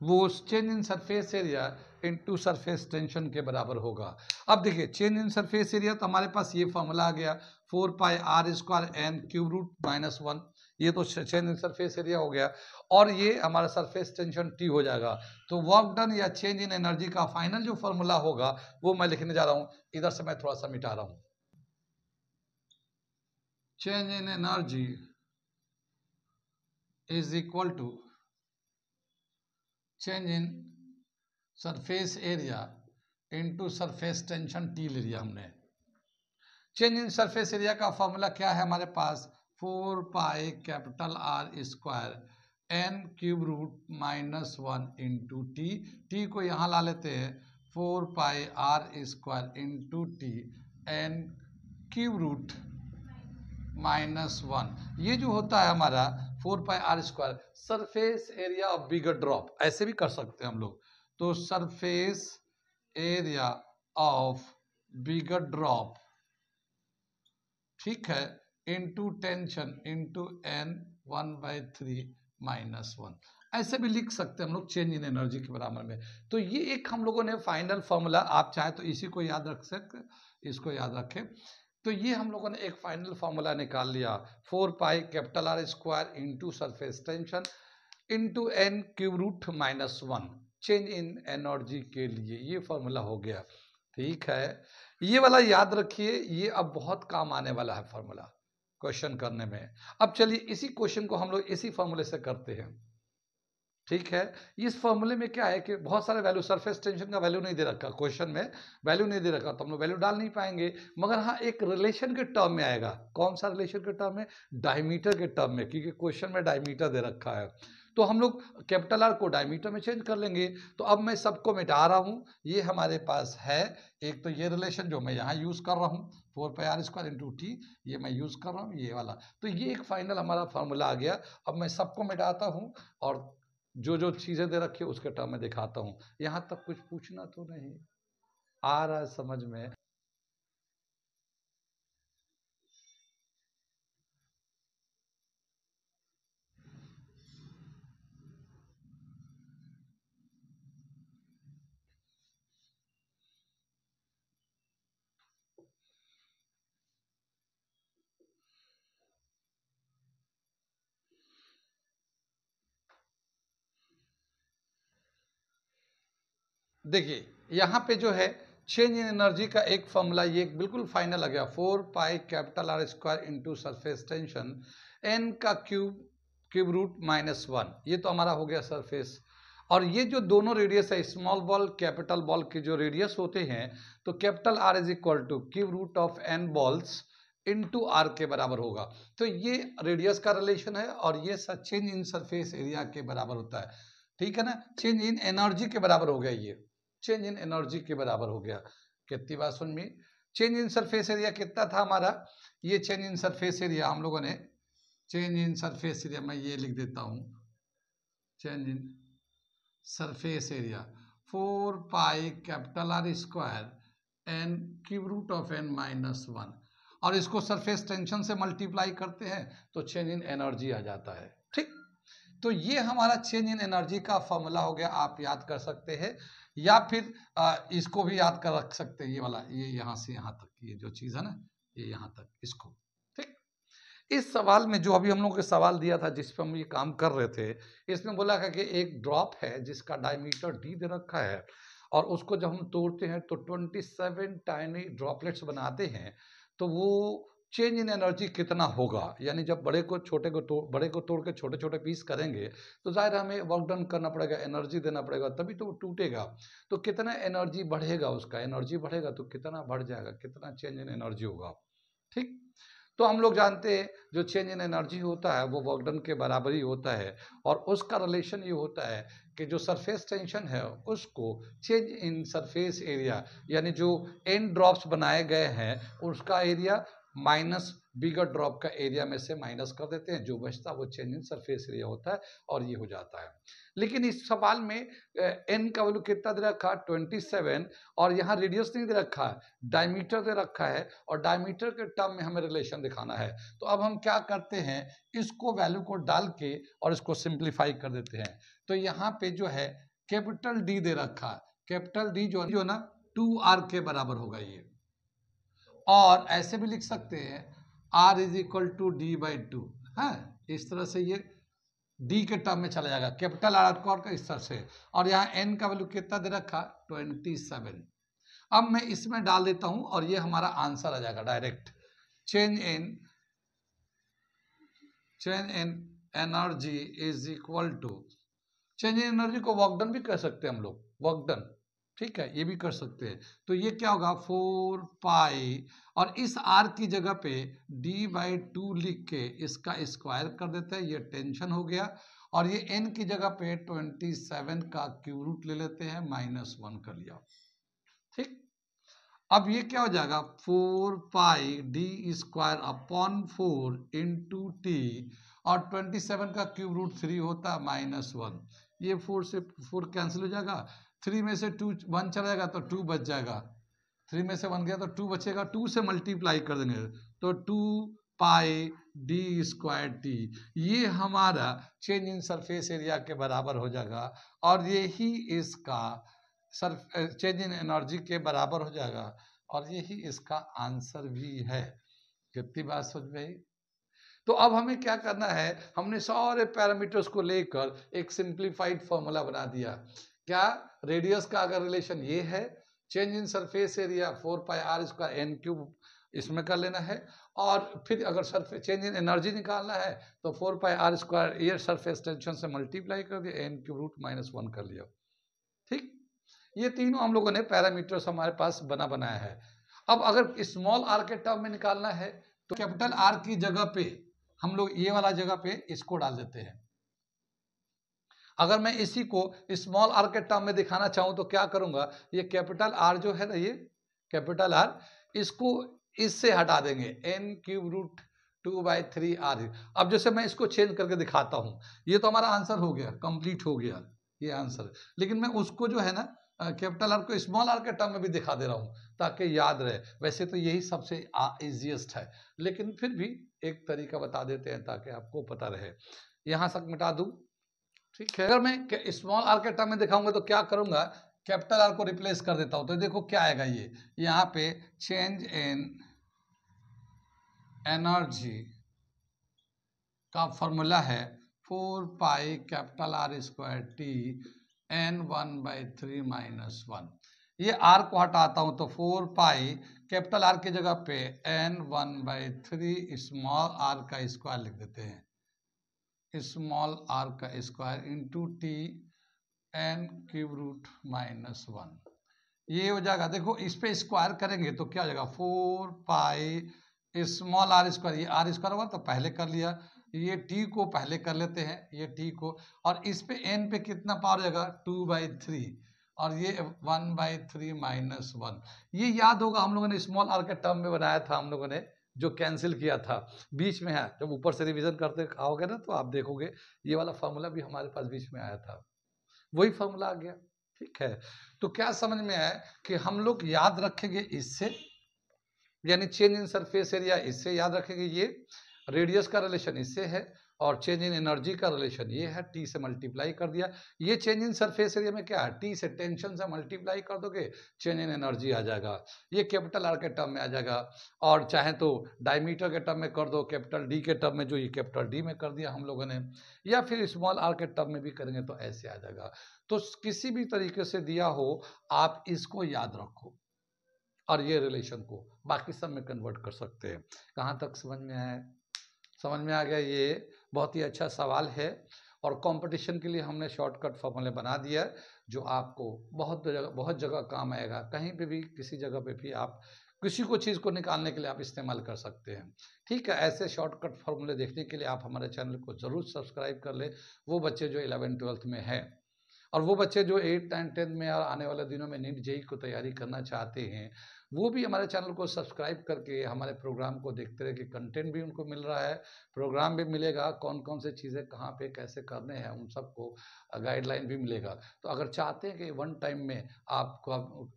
वो change in surface area into surface tension के बराबर होगा। अब देखिए चेंज इन सरफेस एरिया, तो हमारे पास ये फॉर्मूला आ गया 4 pi R square N cube root -1, ये तो चेंज इन सरफेस एरिया हो गया, और ये हमारा सरफेस टेंशन टी हो जाएगा। तो वर्क डन या चेंज इन एनर्जी का फाइनल जो फॉर्मूला होगा वो मैं लिखने जा रहा हूं, इधर से मैं थोड़ा सा मिटा रहा हूं। Change in energy is equal to change in surface area into surface tension T ले लिया हमने। चेंज इन सरफेस एरिया का फॉर्मूला क्या है हमारे पास, 4 pi capital R square N cube root -1 into T को यहाँ ला लेते हैं, 4 pi R square into T N cube root -1, ये जो होता है हमारा 4 pi R square surface area of bigger drop, ऐसे भी कर सकते हैं हम लोग। तो surface area of bigger drop, ठीक है, इनटू टेंशन इनटू n 1/3 -1, ऐसे भी लिख सकते हैं हम लोग चेंज इन एनर्जी के बराबर में। तो ये एक हम लोगों ने फाइनल फॉर्मूला, आप चाहे तो इसी को याद रख सकते, इसको याद रखें। तो ये हम लोगों ने एक फाइनल फॉर्मूला निकाल लिया, 4 pi capital R square into surface tension into n cube root -1 change in energy के लिए, ये फॉर्मूला हो गया, ठीक है। ये वाला याद रखिए, ये अब बहुत काम आने वाला है फॉर्मूला क्वेश्चन करने में। अब चलिए इसी क्वेश्चन को हम लोग इसी फॉर्मूले से करते हैं, ठीक है। इस फॉर्मूले में क्या है कि बहुत सारे वैल्यू, सरफेस टेंशन का वैल्यू नहीं दे रखा क्वेश्चन में, वैल्यू नहीं दे रखा तो हम लोग वैल्यू डाल नहीं पाएंगे, मगर हाँ एक रिलेशन के टर्म में आएगा। कौन सा रिलेशन के टर्म में, डायमीटर के टर्म में, क्योंकि क्वेश्चन में डायमीटर दे रखा है, तो हम लोग कैपिटल आर को डायमीटर में चेंज कर लेंगे। तो अब मैं सबको मिटा रहा हूँ, ये हमारे पास है एक, तो ये रिलेशन जो मैं यहाँ यूज कर रहा हूँ 4 pi R square into T, ये मैं यूज कर रहा हूँ ये वाला, तो ये एक फाइनल हमारा फॉर्मूला आ गया। अब मैं सबको मिटाता हूँ और जो जो चीजें दे रखी है उसके टर्म में दिखाता हूँ। यहाँ तक कुछ पूछना तो नहीं आ रहा है समझ में? देखिए यहाँ पे जो है चेंज इन एनर्जी का एक फॉर्मूला ये बिल्कुल फाइनल आ गया, 4 pi capital R square into surface tension n का क्यूब रूट -1। ये तो हमारा हो गया सरफेस। और ये जो दोनों रेडियस है, स्मॉल बॉल कैपिटल बॉल के जो रेडियस होते हैं, तो capital R is equal to cube root of n balls into r के बराबर होगा। तो ये रेडियस का रिलेशन है और ये चेंज इन सरफेस एरिया के बराबर होता है, ठीक है ना। चेंज इन एनर्जी के बराबर हो गया, ये चेंज इन एनर्जी के बराबर हो गया। कितनी बात सुन में, चेंज इन सरफेस एरिया कितना था हमारा, ये चेंज इन सरफेस एरिया हम लोगों ने, चेंज इन सरफेस एरिया मैं ये लिख देता हूं, change in surface area 4 pi capital R square N cube root of n -1, और इसको सरफेस टेंशन से मल्टीप्लाई करते हैं तो चेंज इन एनर्जी आ जाता है, ठीक। तो ये हमारा चेंज इन एनर्जी का फॉर्मूला हो गया, आप याद कर सकते हैं, या फिर इसको भी याद कर रख सकते हैं, ये वाला, ये यहाँ से यहाँ तक, ये जो चीज़ है ना, ये यहाँ तक, इसको, ठीक। इस सवाल में जो अभी हम लोगों को सवाल दिया था, जिस पर हम ये काम कर रहे थे, इसमें बोला है कि एक ड्रॉप है जिसका डायमीटर डी दे रखा है, और उसको जब हम तोड़ते हैं तो 27 टाइनी ड्रॉपलेट्स बनाते हैं, तो वो चेंज इन एनर्जी कितना होगा, यानी जब बड़े को तोड़ के छोटे छोटे पीस करेंगे तो जाहिर हमें वर्क डन करना पड़ेगा, एनर्जी देना पड़ेगा, तभी तो वो टूटेगा। तो कितना एनर्जी बढ़ेगा, उसका एनर्जी बढ़ेगा तो कितना बढ़ जाएगा, कितना चेंज इन एनर्जी होगा, ठीक। तो हम लोग जानते हैं जो चेंज इन एनर्जी होता है वो वर्क डन के बराबर ही होता है, और उसका रिलेशन ये होता है कि जो सरफेस टेंशन है उसको चेंज इन सरफेस एरिया, यानी जो एंड ड्रॉप्स बनाए गए हैं उसका एरिया माइनस बिगर ड्रॉप का एरिया में से माइनस कर देते हैं, जो बचता है वो चेंज इन सरफेस एरिया होता है, और ये हो जाता है। लेकिन इस सवाल में एन का वैल्यू कितना दे रखा, 27, और यहाँ रेडियस नहीं दे रखा है, डायमीटर दे रखा है, और डायमीटर के टर्म में हमें रिलेशन दिखाना है। तो अब हम क्या करते हैं, इसको वैल्यू को डाल के और इसको सिंप्लीफाई कर देते हैं। तो यहाँ पे जो है कैपिटल डी दे रखा है, कैपिटल डी जो ना 2r के बराबर होगा ये, और ऐसे भी लिख सकते हैं r is equal to d by 2 है, इस तरह से ये d के टर्म में चला जाएगा, कैपिटल आर का इस तरह से, और यहाँ n का वैल्यू कितना दे रखा 27। अब मैं इसमें डाल देता हूं और ये हमारा आंसर आ जाएगा direct, change in energy is equal to, change in energy को वर्क डन भी कर सकते हैं हम लोग, वर्क डन, ठीक है, ये भी कर सकते हैं। तो ये क्या होगा 4 पाई, और इस r की जगह पे d/2 लिख के इसका स्क्वायर कर देते हैं, ये टेंशन हो गया, और ये n की जगह पे 27 का क्यूब रूट ले लेते हैं, -1 कर लिया, ठीक। अब ये क्या हो जाएगा 4 पाई d² अपॉन 4 इंटू टी, और 27 का क्यूब रूट 3 होता है -1, ये 4 से 4 कैंसिल हो जाएगा, 3 में से 2 1 चला जाएगा तो 2 बच जाएगा, 3 में से 1 गया तो 2 बचेगा, 2 से मल्टीप्लाई कर देंगे तो 2 पाई d² टी, ये हमारा चेंज इन सरफेस एरिया के बराबर हो जाएगा, और यही इसका चेंज इन एनर्जी के बराबर हो जाएगा, और यही इसका आंसर भी है। कितनी बात समझ में आई। तो अब हमें क्या करना है, हमने सारे पैरामीटर्स को लेकर एक सिंप्लीफाइड फॉर्मूला बना दिया। क्या, रेडियस का अगर रिलेशन ये है, change in surface area 4 pi r² n cube इसमें कर लेना है, और फिर अगर सरफेस चेंज इन एनर्जी निकालना है तो 4 पाई r² ये सरफेस टेंशन से मल्टीप्लाई कर दिया, n क्यूब रूट -1 कर लिया, ठीक। ये तीनों हम लोगों ने पैरामीटर्स हमारे पास बनाया है। अब अगर स्मॉल r के टर्म में निकालना है तो कैपिटल R की जगह पे हम लोग ये वाला जगह पे इसको डाल देते हैं। अगर मैं इसी को स्मॉल r के टर्म में दिखाना चाहूं तो क्या करूंगा, ये कैपिटल R जो है ना, ये कैपिटल R, इसको इससे हटा देंगे, n क्यूब रूट 2/3r। अब जैसे मैं इसको चेंज करके दिखाता हूं, ये तो हमारा आंसर हो गया, कंप्लीट हो गया ये आंसर, लेकिन मैं उसको जो है ना कैपिटल R को स्मॉल r के टर्म में भी दिखा दे रहा हूं ताकि याद रहे। वैसे तो यही सबसे इजीएस्ट है, लेकिन फिर भी एक तरीका बता देते हैं ताकि आपको पता रहे। यहां तक मिटा दूं, ठीक है। अगर मैं स्मॉल r के टर्म में दिखाऊंगा तो क्या करूंगा, कैपिटल R को रिप्लेस कर देता हूं, तो देखो क्या आएगा, ये यहाँ पे चेंज इन एनर्जी का फॉर्मूला है 4 pi capital R² T n 1/3 -1। ये r को हटाता हूं तो 4 पाई कैपिटल R की जगह पे n1/3 स्मॉल r का स्क्वायर लिख देते हैं, स्मॉल r का स्क्वायर इंटू टी n³ -1। ये हो जाएगा, देखो इस पे स्क्वायर करेंगे तो क्या हो जाएगा 4 पाई स्मॉल r स्क्वायर, ये r स्क्वायर होगा तो पहले कर लिया, ये t को पहले कर लेते हैं, ये t को, और इस पे n पे कितना पावर हो जाएगा 2/3 और ये 1/3 - 1। ये याद होगा हम लोगों ने स्मॉल r के टर्म में बनाया था, हम लोगों ने जो कैंसिल किया था बीच में है, जब ऊपर से रिवीजन करते आओगे ना तो आप देखोगे ये वाला फॉर्मूला भी हमारे पास बीच में आया था, वही फॉर्मूला आ गया। ठीक है, तो क्या समझ में आया कि हम लोग याद रखेंगे इससे, यानी चेंज इन सरफेस एरिया इससे याद रखेंगे, ये रेडियस का रिलेशन इससे है, और चेंज इन एनर्जी का रिलेशन ये है, टी से मल्टीप्लाई कर दिया। ये चेंज इन सरफेस एरिया में क्या है, टी से टेंशन से मल्टीप्लाई कर दोगे, चेंज इन एनर्जी आ जाएगा, ये कैपिटल आर के टर्म में आ जाएगा, और चाहे तो डायमीटर के टर्म में कर दो, कैपिटल डी के टर्म में, जो ये कैपिटल डी में कर दिया हम लोगों ने, या फिर स्मॉल आर के टर्म में भी करेंगे तो ऐसे आ जाएगा। तो किसी भी तरीके से दिया हो आप इसको याद रखो और ये रिलेशन को बाकी सब में कन्वर्ट कर सकते हैं। कहाँ तक समझ में आया? समझ में आ गया? ये बहुत ही अच्छा सवाल है, और कंपटीशन के लिए हमने शॉर्टकट फॉर्मूले बना दिया जो आपको बहुत जगह काम आएगा। कहीं पे भी किसी जगह पे भी आप किसी को चीज़ को निकालने के लिए आप इस्तेमाल कर सकते हैं। ठीक है, ऐसे शॉर्टकट फॉर्मूले देखने के लिए आप हमारे चैनल को ज़रूर सब्सक्राइब कर ले, वो बच्चे जो 11th-12th में है, और वो बच्चे जो 8th and 10th में और आने वाले दिनों में नीट जेईई को तैयारी करना चाहते हैं, वो भी हमारे चैनल को सब्सक्राइब करके हमारे प्रोग्राम को देखते रहे कि कंटेंट भी उनको मिल रहा है, प्रोग्राम भी मिलेगा, कौन कौन से चीज़ें कहाँ पे कैसे करने हैं उन सबको गाइडलाइन भी मिलेगा। तो अगर चाहते हैं कि वन टाइम में आपको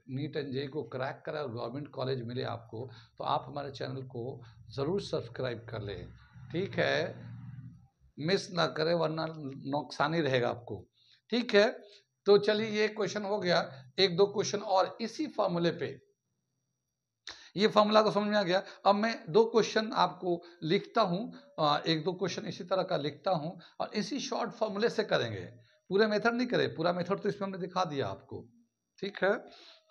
नीट एंड जेईई को क्रैक करें और गवर्नमेंट कॉलेज मिले आपको, तो आप हमारे चैनल को ज़रूर सब्सक्राइब कर लें। ठीक है, मिस ना करें वरना नुकसान ही रहेगा आपको। ठीक है, तो चलिए ये क्वेश्चन हो गया, एक दो क्वेश्चन और इसी फॉर्मूले पे, ये फॉर्मूला तो समझ में आ गया। अब मैं दो क्वेश्चन आपको लिखता हूं, एक दो क्वेश्चन इसी तरह का लिखता हूं और इसी शॉर्ट फॉर्मूले से करेंगे, पूरे मेथड नहीं करें, पूरा मेथड तो इसमें हमने दिखा दिया आपको। ठीक है,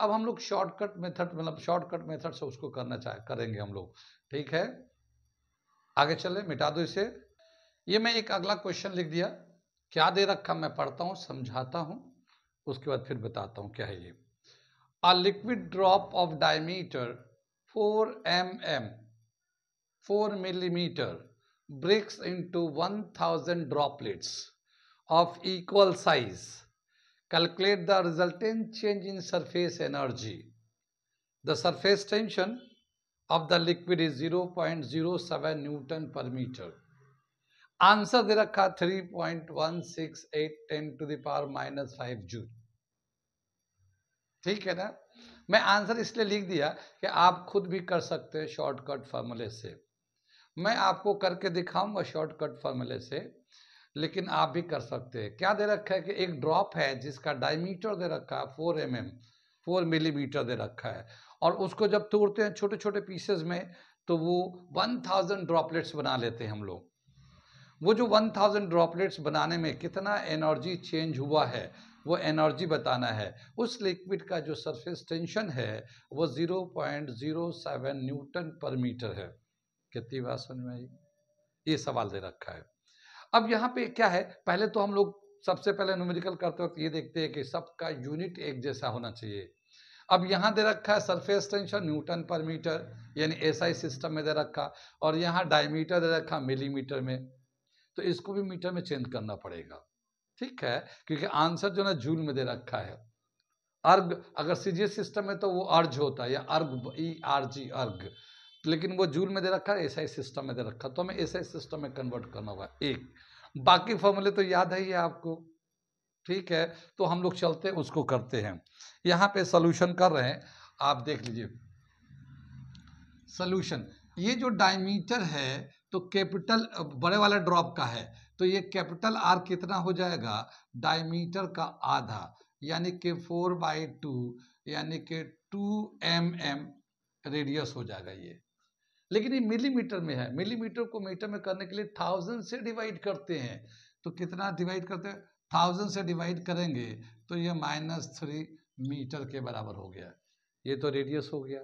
अब हम लोग शॉर्टकट मेथड, मतलब शॉर्टकट मेथड से उसको करेंगे हम लोग। ठीक है, आगे चले, मिटा दो इसे। ये मैं एक अगला क्वेश्चन लिख दिया, क्या दे रखा मैं पढ़ता हूं, समझाता हूं, उसके बाद फिर बताता हूं क्या है ये। A liquid drop of diameter 4 mm 4 millimeter breaks into 1000 droplets of equal size. Calculate the resultant change in surface energy. The surface tension of the liquid is 0.07 Newton per meter. Answer दे रखा 3.168 10⁻⁻5 joule. ठीक है ना, मैं answer इसलिए लिख दिया कि आप खुद भी कर सकते हैं शॉर्टकट फार्मूले से। मैं आपको करके दिखाऊंगा शॉर्टकट फार्मूले से, लेकिन आप भी कर सकते हैं। क्या दे रखा है कि एक ड्रॉप है जिसका डायमीटर दे रखा है 4 mm 4 मिलीमीटर दे रखा है, और उसको जब तोड़ते हैं छोटे छोटे पीसेस में तो वो 1000 ड्रॉपलेट्स बना लेते हैं हम लोग। वो जो 1000 ड्रॉपलेट्स बनाने में कितना एनर्जी चेंज हुआ है वो एनर्जी बताना है। उस लिक्विड का जो सरफेस टेंशन है वो 0.07 न्यूटन पर मीटर है। कितनी बात समझ में आई? ये सवाल दे रखा है। अब यहाँ पे क्या है, पहले तो हम लोग सबसे पहले न्यूमेरिकल करते वक्त ये देखते हैं कि सबका यूनिट एक जैसा होना चाहिए। अब यहाँ दे रखा है सरफेस टेंशन न्यूटन पर मीटर, यानी एसआई सिस्टम में दे रखा, और यहाँ डायमीटर दे रखा मिलीमीटर में, तो इसको भी मीटर में चेंज करना पड़ेगा। ठीक है, क्योंकि आंसर जो ना जूल में दे रखा है। अर्ग अगर सीजीएस सिस्टम में तो वो अर्ज होता है, या अर्ग ERG अर्ग, लेकिन वो जूल में दे रखा है, एसआई सिस्टम में दे रखा, तो हमें एसआई सिस्टम में कन्वर्ट करना होगा। एक बाकी फॉर्मूले तो याद है ही आपको। ठीक है, तो हम लोग चलते हैं उसको करते हैं। यहाँ पे सोल्यूशन कर रहे हैं, आप देख लीजिए सोल्यूशन। ये जो डायमीटर है तो कैपिटल बड़े वाले ड्रॉप का है, तो ये कैपिटल आर कितना हो जाएगा, डायमीटर का आधा, यानी कि 4/2, यानी कि 2 mm रेडियस हो जाएगा ये। लेकिन ये मिलीमीटर में है, मिलीमीटर को मीटर में करने के लिए 1000 से डिवाइड करते हैं, तो कितना डिवाइड करते हैं, 1000 से डिवाइड करेंगे तो ये -3 मीटर के बराबर हो गया। ये तो रेडियस हो गया।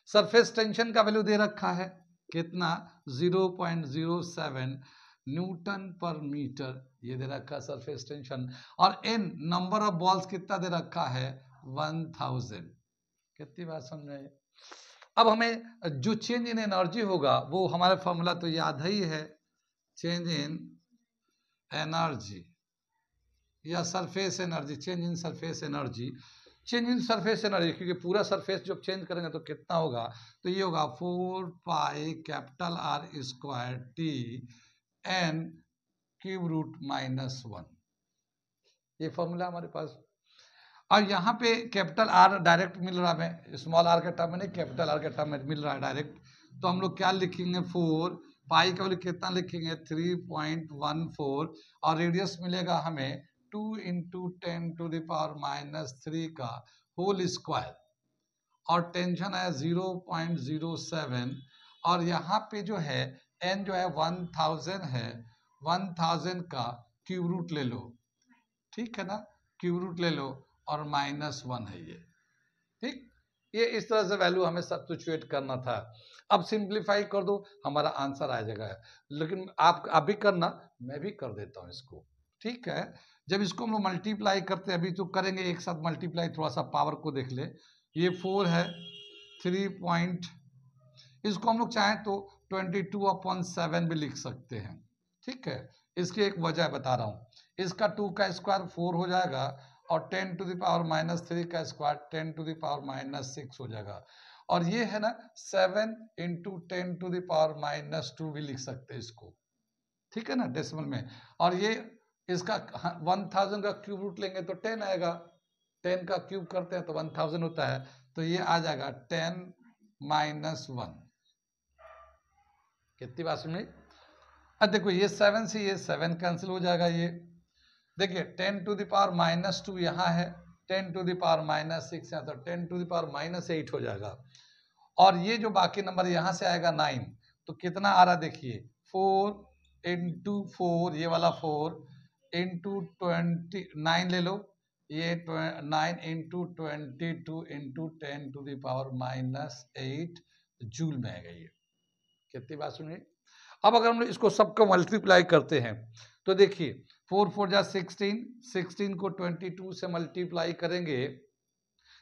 सरफेस टेंशन का वैल्यू दे रखा है कितना, 0.07 न्यूटन पर मीटर, ये दे रखा है सरफेस टेंशन। और एन नंबर ऑफ बॉल्स कितना दे रखा है, 1000। कितनी बात समझ में? अब हमें जो चेंज इन एनर्जी होगा वो हमारा फॉर्मूला तो याद ही है, चेंज इन एनर्जी या surface energy, change in surface energy, change in surface energy, क्योंकि पूरा सरफेस जब चेंज करेंगे तो कितना होगा, तो ये होगा 4 pi capital R square T N cube root -1। ये फॉर्मूला हमारे पास। और यहाँ पे कैपिटल आर डायरेक्ट मिल रहा है, स्मॉल आर के टर्म में नहीं, कैपिटल आर के टर्म में मिल रहा है डायरेक्ट। तो हम लोग क्या लिखेंगे, 4 पाई का वैल्यू कितना लिखेंगे, 3.14, और रेडियस मिलेगा हमें 2 × 10⁻³ का होल स्क्वायर, और टेंशन है 0.07, और यहाँ पे जो है n जो है 1000 है, 1000 का क्यूब रूट ले लो, ठीक है ना, क्यूब रूट ले लो, और -1 है ये, ठीक। ये इस तरह से वैल्यू हमें सब्स्टिट्यूट करना था। अब सिंप्लीफाई कर दो, हमारा आंसर आ जाएगा। लेकिन आप भी करना, मैं भी कर देता हूँ इसको, ठीक है। जब इसको हम लोग मल्टीप्लाई करते हैं, अभी तो करेंगे एक साथ मल्टीप्लाई, थोड़ा सा पावर को देख ले। ये 4 है, 3 इसको हम लोग चाहें तो 22/7 भी लिख सकते हैं, ठीक है। इसकी एक वजह बता रहा हूँ, इसका 2 का स्क्वायर 4 हो जाएगा, और 10⁻³ का स्क्वायर 10⁻⁻6 हो जाएगा, और ये है ना 7 × 10⁻⁻2 भी लिख सकते हैं इसको, ठीक है ना, डेसिमल में। और ये इसका 1000 का क्यूब रूट लेंगे तो 10 आएगा, 10 का क्यूब करते हैं तो 1000 होता है, तो ये आ जाएगा 10-1। कितनी बात सुनी? अब देखो ये 7 से ये 7 कैंसिल हो जाएगा, ये देखिए 10⁻⁻2 यहाँ है, 10⁻⁻6 यहाँ, तो 10⁻⁻8 हो जाएगा। और ये जो बाकी नंबर यहाँ से आएगा 9, तो कितना आ रहा देखिए, 4 × 4, ये वाला 4 × 9 ले लो, ये 9 × 22 × 10⁻⁻8 जूल में आएगा ये। कितनी बात सुनिए। अब अगर हम इसको सबको मल्टीप्लाई करते हैं तो देखिए 4 4 जा 16, 16 को 22 से मल्टीप्लाई करेंगे,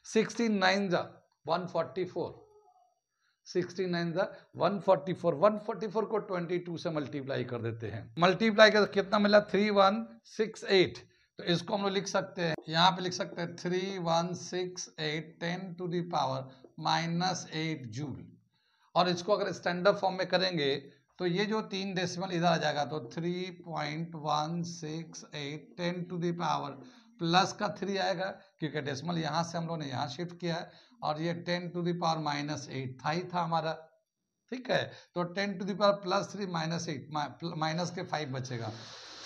16 9 जा 144, 16 9 जा 144, 144 को 22 से मल्टीप्लाई कर देते हैं। मल्टीप्लाई कर कितना मिला, 3168। तो इसको हम लोग लिख सकते हैं, यहाँ पे लिख सकते हैं 3168 10⁻⁻8 जूल। और इसको अगर स्टैंडर्ड फॉर्म में करेंगे तो ये जो 3 डेसिमल इधर आ जाएगा, तो 3.168 10⁻, प्लस का 3 आएगा क्योंकि डेसिमल यहाँ से हम लोगों ने यहाँ शिफ्ट किया है, और ये 10⁻⁻8 था ही था हमारा, ठीक है। तो 10⁻+3 -8 माइनस के 5 बचेगा,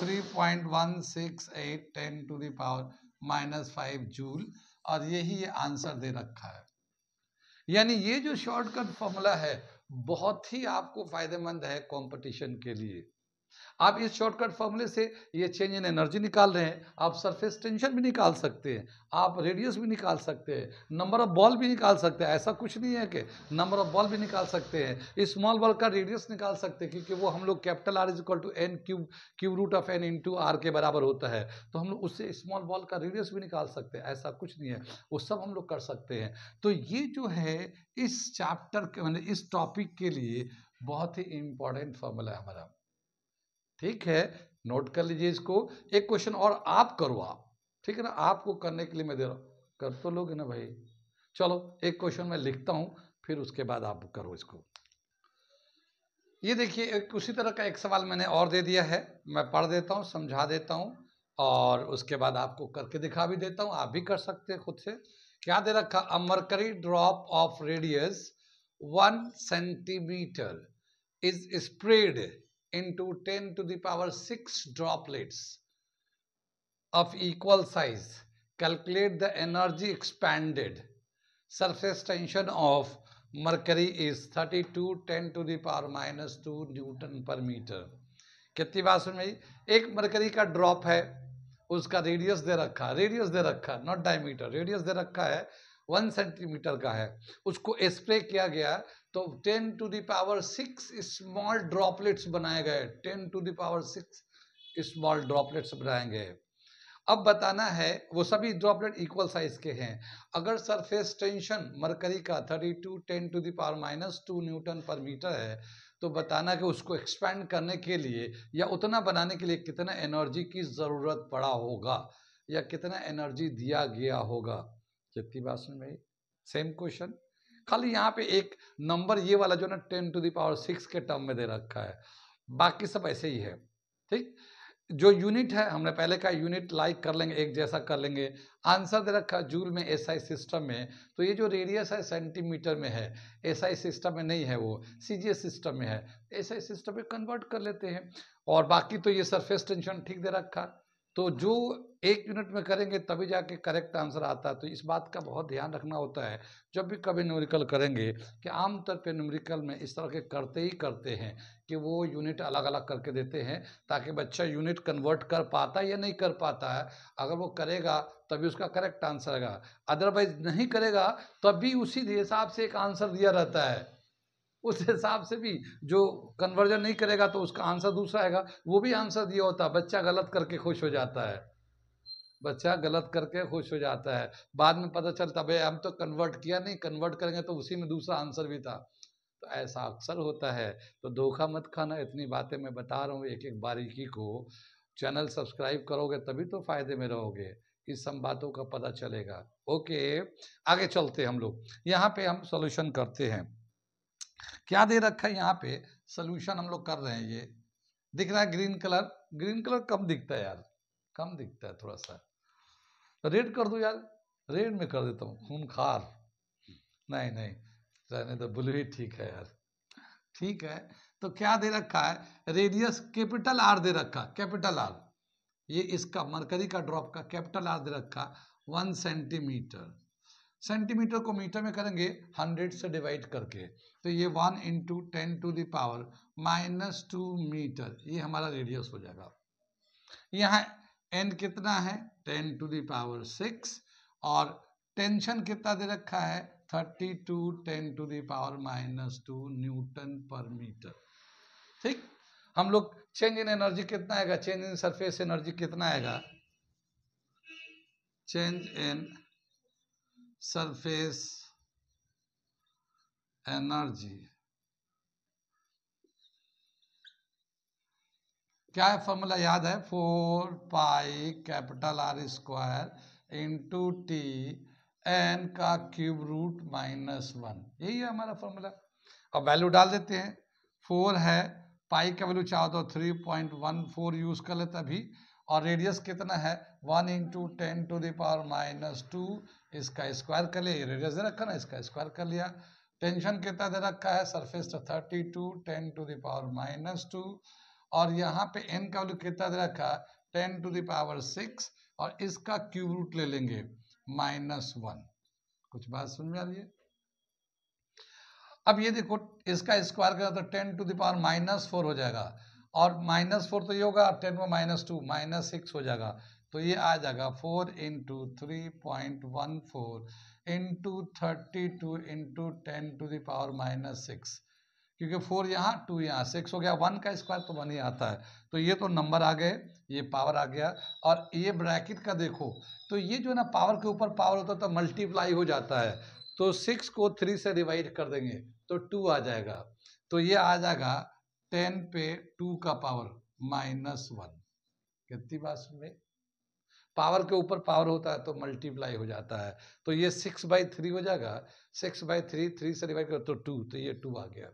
3.168 10⁻⁻5 जूल, और यही ये आंसर दे रखा है। यानी ये जो शॉर्टकट फॉर्मूला है बहुत ही आपको फायदेमंद है कंपटीशन के लिए। आप इस शॉर्टकट फॉर्मूले से ये चेंज इन एनर्जी निकाल रहे हैं, आप सरफेस टेंशन भी निकाल सकते हैं, आप रेडियस भी निकाल सकते हैं, नंबर ऑफ बॉल भी निकाल सकते हैं। ऐसा कुछ नहीं है कि नंबर ऑफ बॉल भी निकाल सकते हैं, स्मॉल बॉल का रेडियस निकाल सकते हैं, क्योंकि वो हम लोग capital R = n cube root of n × R के बराबर होता है, तो हम लोग उससे स्मॉल बॉल का रेडियस भी निकाल सकते हैं। ऐसा कुछ नहीं है, वो सब हम लोग कर सकते हैं। तो ये जो है इस चैप्टर के मतलब इस टॉपिक के लिए बहुत ही इंपॉर्टेंट फॉर्मूला है हमारा, ठीक है। नोट कर लीजिए इसको। एक क्वेश्चन और आप करो, आप, ठीक है ना, आपको करने के लिए मैं दे रहा हूं, कर तो लोगे ना भाई। चलो एक क्वेश्चन मैं लिखता हूं, फिर उसके बाद आप करो इसको। ये देखिए एक उसी तरह का एक सवाल मैंने और दे दिया है, मैं पढ़ देता हूं, समझा देता हूं, और उसके बाद आपको करके दिखा भी देता हूं, आप भी कर सकते हैं खुद से। क्या दे रखा, a mercury drop of radius 1 centimetre is spread into 10⁶ droplets of equal size. Calculate the energy expanded. Surface tension of mercury is 32 10⁻⁻2 Newton पर मीटर। कितनी बात सुन रही? एक मरकरी का ड्रॉप है उसका रेडियस दे रखा, रेडियस दे रखा, नॉट डायमीटर, रेडियस दे रखा है 1 सेंटीमीटर का है, उसको स्प्रे किया गया तो 10 to the power 6 small droplets बनाए गए, 10 to the power 6 small droplets बनाए गए। अब बताना है, वो सभी ड्रॉपलेट इक्वल साइज के हैं। अगर सरफेस टेंशन मरकरी का 32 10 टू द पावर -2 न्यूटन पर मीटर है, तो बताना कि उसको एक्सपैंड करने के लिए या उतना बनाने के लिए कितना एनर्जी की ज़रूरत पड़ा होगा या कितना एनर्जी दिया गया होगा। कितनी बात सुन में, सेम क्वेश्चन, खाली यहाँ पे एक नंबर ये वाला जो ना 10 टू द पावर 6 के टर्म में दे रखा है, बाकी सब ऐसे ही है। ठीक, जो यूनिट है हमने पहले का यूनिट लाइक कर लेंगे, एक जैसा कर लेंगे। आंसर दे रखा जूल में एसआई सिस्टम में, तो ये जो रेडियस है सेंटीमीटर में है, एसआई सिस्टम में नहीं है, वो सीजीएस सिस्टम में है, एसआई सिस्टम में कन्वर्ट कर लेते हैं। और बाकी तो ये सरफेस टेंशन ठीक दे रखा, तो जो एक यूनिट में करेंगे तभी जाके करेक्ट आंसर आता है। तो इस बात का बहुत ध्यान रखना होता है जब भी कभी न्यूमेरिकल करेंगे कि आमतौर पे न्यूमेरिकल में इस तरह के करते ही करते हैं कि वो यूनिट अलग अलग करके देते हैं ताकि बच्चा यूनिट कन्वर्ट कर पाता है या नहीं कर पाता है। अगर वो करेगा तभी उसका करेक्ट आंसर आएगा, अदरवाइज नहीं करेगा तभी उसी हिसाब से एक आंसर दिया रहता है, उस हिसाब से भी जो कन्वर्जन नहीं करेगा तो उसका आंसर दूसरा आएगा, वो भी आंसर दिया होता है। बच्चा गलत करके खुश हो जाता है, बच्चा गलत करके खुश हो जाता है, बाद में पता चलता भाई हम तो कन्वर्ट किया नहीं, कन्वर्ट करेंगे तो उसी में दूसरा आंसर भी था। तो ऐसा अक्सर होता है, तो धोखा मत खाना। इतनी बातें मैं बता रहा हूँ एक एक बारीकी को। चैनल सब्सक्राइब करोगे तभी तो फायदे में रहोगे, इस सब बातों का पता चलेगा। ओके, आगे चलते हम लोग, यहाँ पे हम सॉल्यूशन करते हैं। क्या दे रखा है यहाँ पे, सोल्यूशन हम लोग कर रहे हैं। ये दिख रहा है ग्रीन कलर, ग्रीन कलर कम दिखता है यार, कम दिखता है थोड़ा सा, रेड कर दो यार, रेड में कर देता हूँ, खूनखार। नहीं नहीं, रहने तो ब्लू ही ठीक है यार। ठीक है, तो क्या दे रखा है, रेडियस कैपिटल आर दे रखा, कैपिटल आर, ये इसका मरकरी का ड्रॉप का कैपिटल आर दे रखा 1 सेंटीमीटर। सेंटीमीटर को मीटर में करेंगे 100 से डिवाइड करके, तो ये 1 into 10 to the power -2 metre, ये हमारा रेडियस हो जाएगा। यहाँ एन कितना है 10 टू द पावर 6, और टेंशन कितना दे रखा है 32 10 टू द पावर -2 न्यूटन पर मीटर। ठीक, हम लोग चेंज इन एनर्जी कितना आएगा, चेंज इन सरफेस एनर्जी कितना आएगा, चेंज इन सरफेस एनर्जी क्या है, फॉर्मूला याद है, 4 pi capital R square into T n का क्यूब रूट -1, यही है हमारा फॉर्मूला। अब वैल्यू डाल देते हैं, 4 है, पाई का वैल्यू चाहो तो 3.14 यूज कर लेते अभी, और रेडियस कितना है 1 इंटू 10 टू द पावर -2, इसका स्क्वायर कर लिया, रेडियस दे रखा ना, इसका स्क्वायर कर लिया। टेंशन कितना दे रखा है, सरफेस 32 10 टू द पावर -2, और यहाँ पे n का वैल्यू कितना दे रखा 10 टू द पावर 6, और इसका क्यूब रूट ले लेंगे -1। कुछ बात समझ में आ रही है। अब ये देखो इसका स्क्वायर करें तो 10 टू द पावर -4 हो जाएगा, और -4 तो ये होगा, 10 में -2 -6 हो जाएगा, तो ये आ जाएगा 4 into 3.14 into 32 into 10 to the power -6, क्योंकि 4 यहाँ 2 यहाँ 6 हो गया, 1 का स्क्वायर तो 1 ही आता है, तो ये तो नंबर आ गए, ये पावर आ गया। और ये ब्रैकेट का देखो, तो ये जो है ना पावर के ऊपर पावर होता है तो मल्टीप्लाई हो जाता है, तो 6 को 3 से डिवाइड कर देंगे तो 2 आ जाएगा, तो ये आ जाएगा 10 पे 2 का पावर -1। कितनी बात में, पावर के ऊपर पावर होता है तो मल्टीप्लाई हो जाता है, तो ये 6/3 हो जाएगा, 6/3 3 से डिवाइड कर तो 2, तो ये 2 आ गया।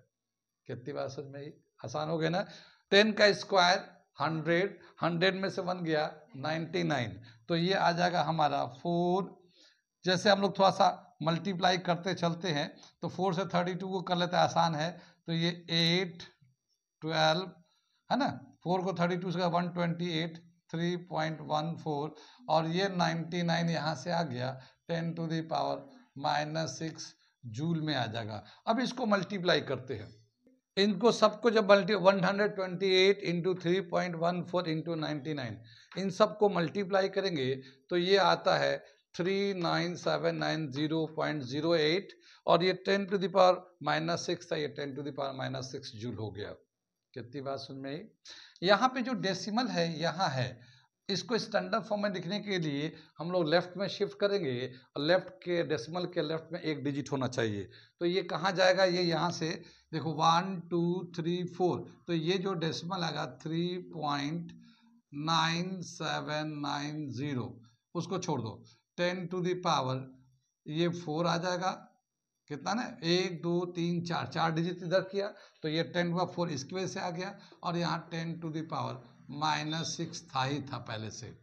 कितनी बात समझ में, आसान हो गया ना। 10 का स्क्वायर 100, 100 में से 1 गया 99, तो ये आ जाएगा हमारा 4। जैसे हम लोग थोड़ा सा मल्टीप्लाई करते चलते हैं तो 4 से 32 को कर लेते हैं, आसान है, तो ये 8 12 है ना, 4 को 32 से 128 3.14, और ये 99 यहाँ से आ गया 10 टू द पावर -6 जूल में आ जाएगा। अब इसको मल्टीप्लाई करते हैं, इनको सबको जब मल्टी 128 इंटू 3.14 इंटू 99 इन सबको मल्टीप्लाई करेंगे तो ये आता है 39790.08 और ये 10 टू द पावर -6 था, ये 10 टू द पावर -6 जूल हो गया। कितनी बात सुन में आई? यहाँ पे जो डेसिमल है यहाँ है, इसको स्टैंडर्ड फॉर्म में लिखने के लिए हम लोग लेफ्ट में शिफ्ट करेंगे और लेफ्ट के डेसिमल के लेफ्ट में एक डिजिट होना चाहिए। तो ये कहाँ जाएगा? ये यहाँ से देखो 1 2 3 4, तो ये जो डेसिमल आएगा 3.9790 उसको छोड़ दो, 10 टू द पावर ये 4 आ जाएगा। कितना ना, 1 2 3 4, 4 डिजिट इधर किया तो ये 10⁴ इसकी वजह से आ गया, और यहाँ 10 टू द पावर -6 था ही था पहले से।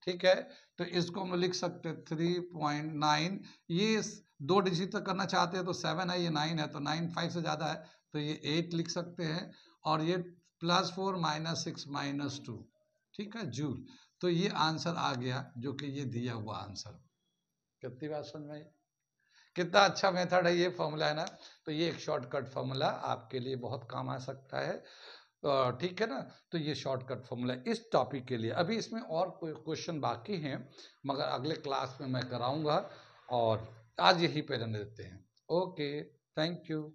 ठीक है, तो इसको हम लिख सकते हैं 3.9, ये 2 डिजिट तक करना चाहते हैं तो 7 है, ये 9 है, तो 9 5 से ज़्यादा है तो ये 8 लिख सकते हैं, और ये +4 -6 -2, ठीक है, जूल। तो ये आंसर आ गया जो कि ये दिया हुआ आंसर। कितनी बात समझ में आई? कितना अच्छा मेथड है ये फॉर्मूला, है ना? तो ये एक शॉर्टकट फॉर्मूला आपके लिए बहुत काम आ सकता है, ठीक है ना? तो ये शॉर्टकट फॉर्मूला इस टॉपिक के लिए। अभी इसमें और कोई क्वेश्चन बाकी हैं मगर अगले क्लास में मैं कराऊंगा, और आज यही पे रहने देते हैं। Okay, thank you.